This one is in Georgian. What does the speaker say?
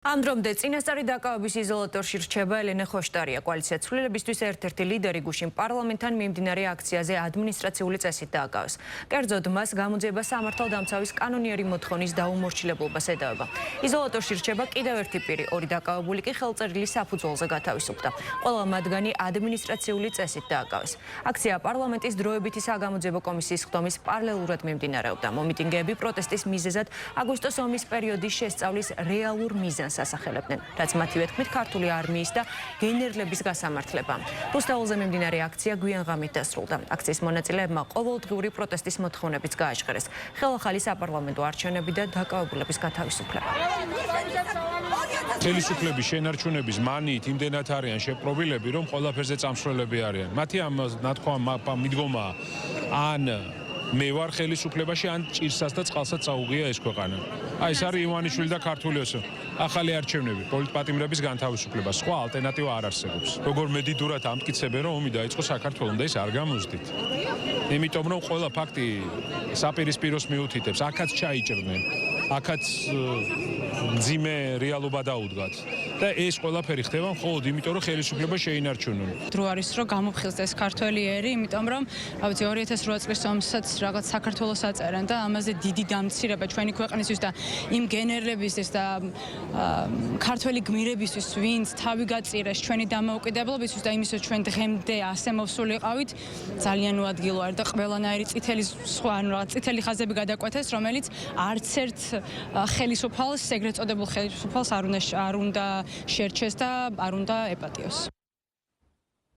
ამ დრომდე წინასწარი დაკავების იზოლატორში რჩება ელენე ხოშტარია. კოალიცია ცვლილებისთვის ერთ-ერთი ლიდერი გუშინ პარლამენტთან მიმდინარე აქციაზე ადმინისტრაციული წესით დააკავეს. კერძოდ მას გამოძიება სამართალდამცავის კანონიერი მოთხოვნის დაუმორჩილებლობას ედავება. იზოლატორში რჩება კიდევ ერთი პირი, ორი დაკავებული კი ხელწერილი საფუძველზე გათავისუფლდა. ყველა მათგანი ადმინისტრაციული წესით დააკავეს. აქცია პარლამენტის დროებითი საგამოძიებო კომისიის ხდომის პარალელურად მიმდინარეობდა. მომიტინგეები პროტესტის მიზეზად აგვისტოს ომის პერიოდის შესწავლის რეალურ მიზანს ასახელებდნენ, რაც მათივე თქმით ქართული არმიის და გენერლების გასამართლება. რუსთაველზე მიმდინარე აქცია გვიან ღამით დასრულდა. აქციის მონაწილეებმა ყოველდღიური პროტესტის მოთხოვნებიც გააჟღერეს. ხელახალი საპარლამენტო არჩევნები და დაკავებულების გათავისუფლება. ხელისუფლების შენარჩუნების მანით იმდენად არიან შეპყრობილები, რომ ყველაფერზე წამსვლელები არიან. მათი ამ ნათქვა მიდგომა ან მე ვარ ხელისუფლებაში, ან ჭირსაც და წყალსაც წაუღია ეს ქვეყანა. ეს არის ივანიშვილი და ქართული ოსო. ახალი არჩევნები, პოლიტპატიმრების განთავისუფლება, სხვა ალტერნატივა არ არსებობს. როგორ მედიდურად ამტკიცებენ, რომ ომი დაიწყო საქართველოს და ეს არ გამოსდით. იმიტომ რომ ყველა ფაქტი საპირისპიროს მიუთითებს, აქაც ჩაიჭრნენ, აქაც მძიმე რეალობა დაუდგათ. და ეს ყველაფერი ხდება მხოლოდ იმიტომ, რომ ხელისუფლება შეინარჩუნონ. დრო არის რომ გამოფხიზდეს ქართველი ერი, იმიტომ რომ 2008 წლის ომსაც რაღაც საქართველოს აწერენ და ამაზე დიდი დამცირება ჩვენი ქვეყნისთვის და იმ გენერლებისთვის და ქართველი გმირებისთვის, ვინც თავი გაწირეს ჩვენი დამოუკიდებლობისთვის და იმისთვის ჩვენ დღემდე ასე მოვსულიყავით, ძალიან უადგილო არის და ყველანაირი წითელი ხაზები გადაკვეთეს, რომელიც არც ერთ ხელისუფალს, ეგრეთ წოდებულ ხელისუფალს არ უნდა შერჩეს და არ უნდა ეპატიოს.